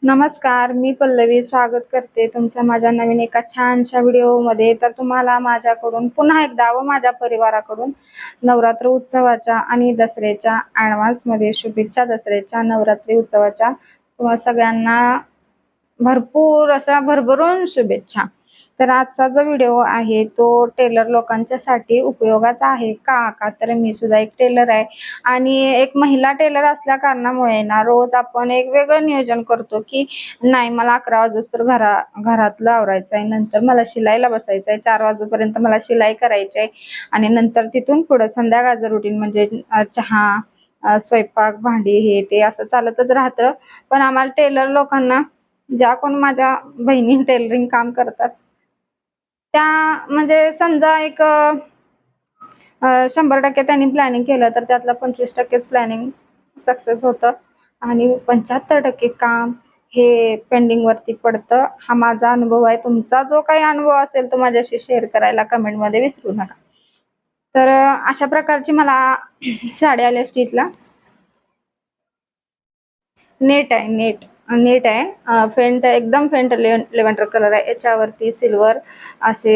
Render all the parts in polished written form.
नमस्कार, मी पल्लवी स्वागत करते तुमचं माझ्या नवीन एका छानशा व्हिडिओमध्ये। तर तुम्हाला माझ्याकडून पुन्हा एकदा व माझ्या परिवाराकडून नवरात्र उत्सवाच्या आणि दसऱ्याच्या ॲडव्हान्समध्ये शुभेच्छा। दसऱ्याच्या नवरात्री उत्सवाच्या तुम्हाला सगळ्यांना भरपूर अशा भरभरून शुभेच्छा। तर आजचा जो व्हिडिओ आहे तो टेलर लोकांच्यासाठी उपयोगाचा आहे का तर मी सुद्धा एक टेलर आहे आणि एक महिला टेलर असल्या कारणामुळे ना रोज आपण एक वेगळं नियोजन करतो की नाही मला 11 वाजता घरातलं आवरायचं आहे, नंतर मला शिलाईला बसायचं आहे, 4 वाजेपर्यंत मला शिलाई करायची आहे आणि नंतर तिथून पुढे संध्याकाळचं रुटीन म्हणजे चहा स्वयंपाक भांडी हे ते असं चालतच राहतं। पण आम्हाला टेलर लोकांना ज्या कोण माझ्या बहिणी टेलरिंग काम करतात त्या म्हणजे समजा एक 100% त्यांनी प्लॅनिंग केलं तर त्यातलं 25%च प्लॅनिंग सक्सेस होतं आणि 75% काम हे पेंडिंग वरती पडतं। हा माझा अनुभव आहे। तुमचा जो काही अनुभव असेल तो माझ्याशी शेअर करायला कमेंटमध्ये विसरू नका। तर अशा प्रकारची मला साडी आली स्टिचला। नेट आहे, नेट आहे, फेंट एकदम फेंट लेव्हेंडर कलर आहे। याच्यावरती सिल्वर असे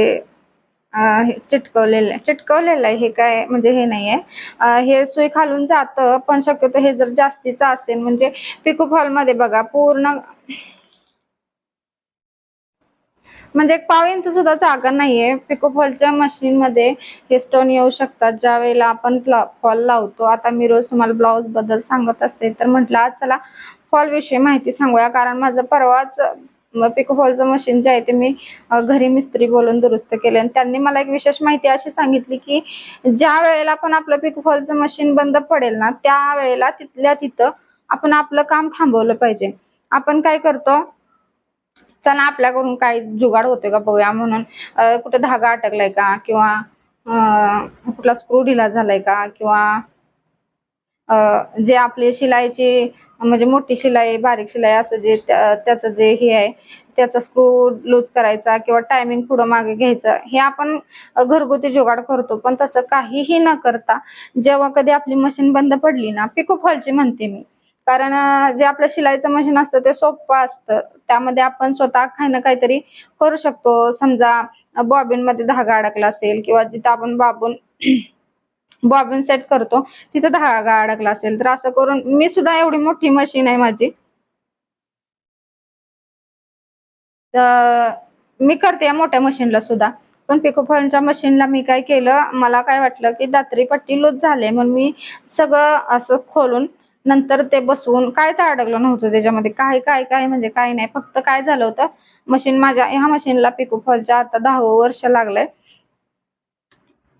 चिटकवलेलं आहे। हे काय म्हणजे हे नाही आहे, हे सुई खालून जातं, पण शक्यतो हे जर जास्तीचं असेल म्हणजे पिको फॉल मध्ये बघा पूर्ण म्हणजे एक पाव इंच सुद्धा जागा नाहीये। पिको फॉलच्या मशीन मध्ये हे स्टोन येऊ शकतात ज्या वेळेला आपण फॉल लावतो। आता मी रोज तुम्हाला ब्लाउज बद्दल सांगत असते तर म्हटलं आज चला फॉल विषयी माहिती सांगूया, कारण माझं परवाच पिको फॉलचं मशीन जे आहे ते मी घरी मिस्त्री बोलून दुरुस्त केले आणि त्यांनी मला एक विशेष माहिती अशी सांगितली की ज्या वेळेला पण आपलं पिको फॉलचं मशीन बंद पडेल ना त्या वेळेला तिथल्या तिथं आपण आपलं काम थांबवलं पाहिजे। आपण काय करतो, चला आपल्याकडून काय जुगाड होते का बघूया म्हणून कुठे धागा अटकलाय का किंवा कुठला स्क्रू ढिला झालाय का किंवा जे आपले शिलाईची म्हणजे मोठी शिलाई बारीक शिलाई असं जे त्याचं जे हे आहे त्याचा स्क्रू लूज करायचा किंवा टायमिंग पुढं मागे घ्यायचं हे आपण घरगुती जुगाड करतो। पण तसं काहीही न करता जेव्हा कधी आपली मशीन बंद पडली ना, पिको फॉलची म्हणते मी, कारण जे आपलं शिलाईचं मशीन असतं ते सोपं असतं, त्यामध्ये आपण स्वतः काही ना काहीतरी करू शकतो। समजा बॉबिन मध्ये धागा अडकला असेल किंवा जिथं आपण बॉबिन सेट करतो तिथं धागा अडकला असेल तर असं करून मी सुद्धा एवढी मोठी मशीन आहे माझी, तर मी करते या मोठ्या मशीनला सुद्धा। पण पिको फॉलच्या मशीनला मी काय केलं, मला काय वाटलं की दात्री पट्टी लूज झाले म्हणून मी सगळं असं खोलून नंतर ते बसवून कायच अडकलं नव्हतं त्याच्यामध्ये, काय काय काय म्हणजे काय नाही। फक्त काय झालं होतं, मशीन माझ्या ह्या मशीनला पिको फॉलच्या आता 10वं वर्ष लागलंय,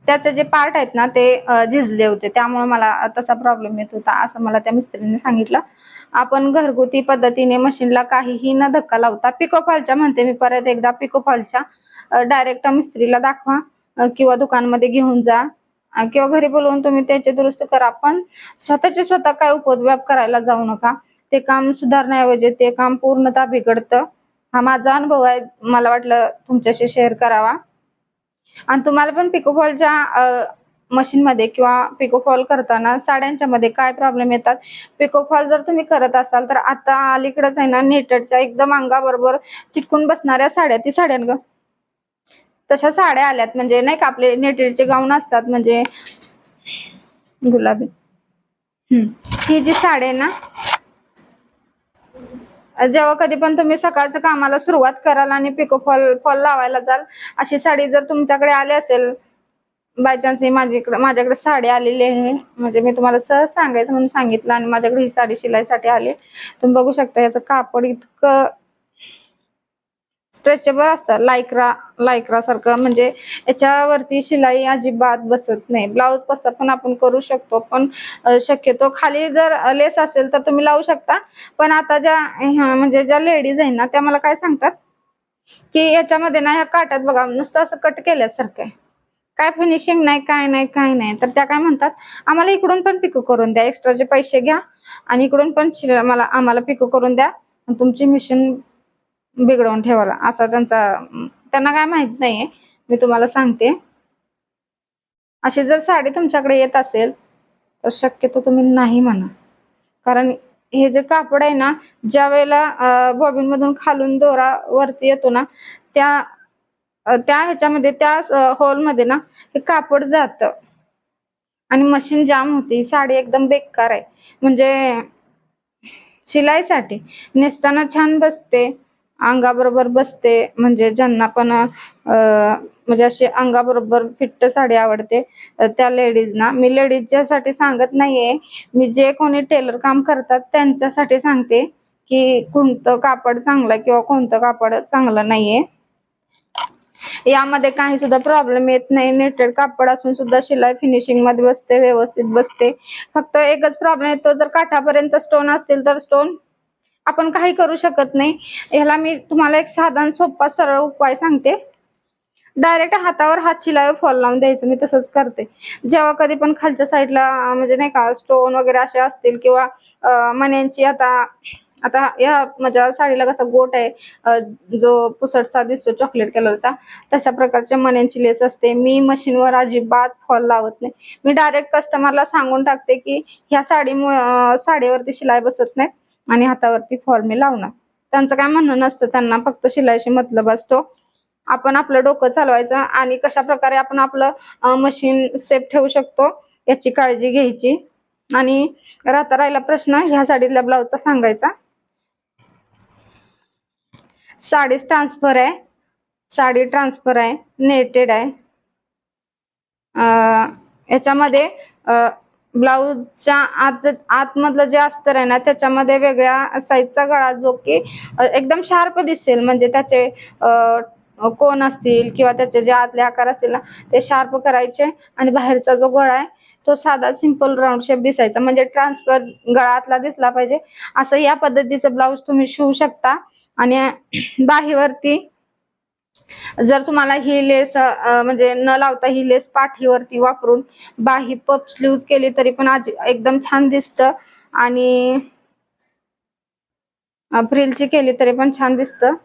त्याचे जे पार्ट आहेत ना ते झिजले होते त्यामुळे मला तसा प्रॉब्लेम येत होता असं मला त्या मिस्त्रीने सांगितलं। आपण घरगुती पद्धतीने मशीनला काहीही न धक्का लावता पिको फॉलच्या म्हणते मी परत एकदा, पिको फॉलच्या डायरेक्ट मिस्त्रीला दाखवा किंवा दुकानमध्ये घेऊन जा किंवा घरी बोलवून तुम्ही त्याचे दुरुस्त करा, पण स्वतःचे स्वतः काय उपद्व्याप करायला जाऊ नका। ते काम सुधारण्याऐवजी ते काम पूर्णतः बिघडतं। हा माझा अनुभव आहे, मला वाटलं तुमच्याशी शेअर करावा। आणि तुम्हाला पण पिको फॉलच्या मशीन मध्ये किंवा पिको फॉल करताना साड्यांच्या मध्ये काय प्रॉब्लेम येतात, पिको फॉल जर तुम्ही करत असाल तर आता अलीकडेच आहे ना नेटेडच्या एकदम अंगाबरोबर चिटकून बसणाऱ्या साड्या, ती साड्यां तशा साड्या आल्यात, म्हणजे नाही का आपले नेटेडचे गाऊन असतात म्हणजे गुलाबी, ही जी साडी आहे ना, जेव्हा कधी पण तुम्ही सकाळचं कामाला सुरुवात कराल आणि पिको फॉल लावायला जाल, अशी साडी जर तुमच्याकडे आली असेल बाय चान्स, ही माझ्याकडे साडी आलेली आहे, म्हणजे मी तुम्हाला सहज सांगायचं म्हणून सांगितलं आणि माझ्याकडे ही साडी शिलाईसाठी आली। तुम्ही बघू शकता याचं कापड इतकं स्ट्रेचेबल असतं, लायक्रा सारखं, म्हणजे याच्यावरती शिलाई अजिबात बसत नाही। ब्लाऊज कसं पण आपण करू शकतो, पण शक्यतो खाली जर लेस असेल तर तुम्ही लावू शकता। पण आता ज्या म्हणजे ज्या लेडीज आहे ना त्या मला काय सांगतात की याच्यामध्ये ना ह्या काट्यात बघा नुसतं असं कट केल्यासारखं आहे, काय फिनिशिंग नाही, काय नाही काय नाही, तर त्या काय म्हणतात आम्हाला इकडून पण पिको करून द्या, एक्स्ट्राचे पैसे घ्या आणि इकडून पण आम्हाला पिको करून द्या, तुमची मिशन बिघडवून ठेवाला, असा त्यांना काय माहित नाहीये। मी तुम्हाला सांगते, अशी जर साडी तुमच्याकडे येत असेल तर शक्यतो तुम्ही नाही म्हणा, कारण हे जे कापड आहे ना, ज्या वेळेला बॉबिन मधून खालून दोरा वरती येतो ना, त्या त्या ह्याच्यामध्ये त्या होल मध्ये ना हे कापड जातं आणि मशीन जाम होते. साडी एकदम बेकार आहे. म्हणजे शिलाईसाठी नेसताना छान बसते, अंगाबरोबर बसते. म्हणजे ज्यांना पण म्हणजे अशी अंगाबरोबर फिट्ट साडी आवडते त्या लेडीजना, मी लेडीजच्या साठी सांगत नाहीये, मी जे कोणी टेलर काम करतात त्यांच्यासाठी सांगते की कोणतं कापड चांगलं किंवा कोणतं कापड चांगलं नाहीये. यामध्ये काही सुद्धा प्रॉब्लेम येत नाही. नेटेड कापड असून सुद्धा शिलाई फिनिशिंग मध्ये बसते, व्यवस्थित बसते. फक्त एकच प्रॉब्लेम येतो, जर काठापर्यंत स्टोन असतील तर स्टोन आपण काही करू शकत नाही. ह्याला मी तुम्हाला एक साधा सोपा सरळ उपाय सांगते. डायरेक्ट हातावर हात शिलाई फॉल लावून द्यायचं. मी तसंच करते जेव्हा कधी पण खालच्या साईडला म्हणजे नाही का स्टोन वगैरे असे असतील किंवा मण्यांची आता आता या माझ्या साडीला कसा गोट आहे जो पुसटसा दिसतो चॉकलेट कलरचा, तशा प्रकारच्या मण्यांची लेस असते. मी मशीनवर अजिबात फॉल लावत नाही. मी डायरेक्ट कस्टमरला सांगून टाकते की ह्या साडीवरती शिलाई बसत नाही आणि हातावरती फॉल मी लावणार. त्यांचं काय म्हणणं नसतं, त्यांना फक्त शिलाईशी मतलब असतो. आपण आपलं डोकं चालवायचं आणि कशा प्रकारे आपण आपलं मशीन सेफ ठेवू शकतो याची काळजी घ्यायची. आणि राहिला प्रश्न ह्या साडीतल्या ब्लाऊजचा सांगायचा. साडी ट्रान्सफर आहे, साडी ट्रान्सफर आहे, नेटेड आहे. याच्यामध्ये ब्लाऊजच्या आतमधलं जे अस्तर आहे ना त्याच्यामध्ये वेगळ्या साईजचा गळा जो की एकदम शार्प दिसेल. म्हणजे त्याचे कोन असतील किंवा त्याचे जे आतले आकार असतील ना ते शार्प करायचे आणि बाहेरचा जो गळा आहे तो साधा सिंपल राऊंड शेप दिसायचा. म्हणजे ट्रान्सफर गळातला दिसला पाहिजे असं या पद्धतीचं ब्लाऊज तुम्ही शिवू शकता. आणि बाहीवरती जर तुम्हाला ही लेस म्हणजे न लावता ही लेस पाठीवरती वापरून बाही पफ स्लीव्ह केली तरी पण एकदम छान दिसतं. आणि फ्रिलची केली तरी पण छान दिसतं.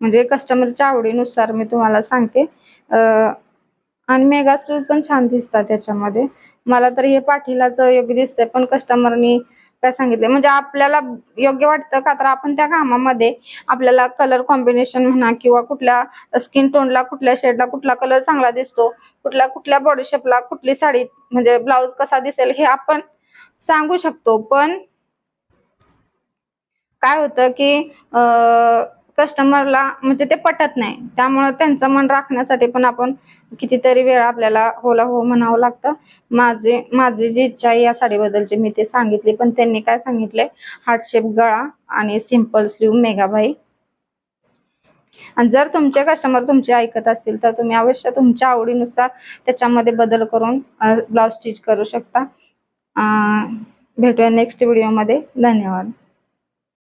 म्हणजे कस्टमरच्या आवडीनुसार मी तुम्हाला सांगते. आणि मेगा स्लीव्ह पण छान दिसतात त्याच्यामध्ये. मला तर हे पाठीलाच योग्य दिसतंय, पण कस्टमरनी काय सांगितले म्हणजे आपल्याला योग्य वाटतं का, तर आपण त्या कामामध्ये आपल्याला कलर कॉम्बिनेशन म्हणा किंवा कुठल्या स्किन टोनला कुठल्या शेडला कुठला कलर चांगला दिसतो, कुठल्या बॉडी शेपला कुठली साडी म्हणजे ब्लाऊज कसा दिसेल हे आपण सांगू शकतो. पण काय होतं की कस्टमरला म्हणजे ते पटत नाही. त्यामुळे त्यांचं मन राखण्यासाठी पण आपण कितीतरी वेळा आपल्याला होला हो म्हणावं लागतं. माझी जी इच्छा आहे या साडीबद्दलची मी ते सांगितली, पण त्यांनी काय सांगितले हार्ट शेप गळा आणि सिंपल स्लीव्ह मेगाबाई. आणि जर तुमचे कस्टमर तुमचे ऐकत असतील तर तुम्ही अवश्य तुमच्या आवडीनुसार त्याच्यामध्ये बदल करून ब्लाऊज स्टिच करू शकता. भेटूया नेक्स्ट व्हिडिओमध्ये. धन्यवाद.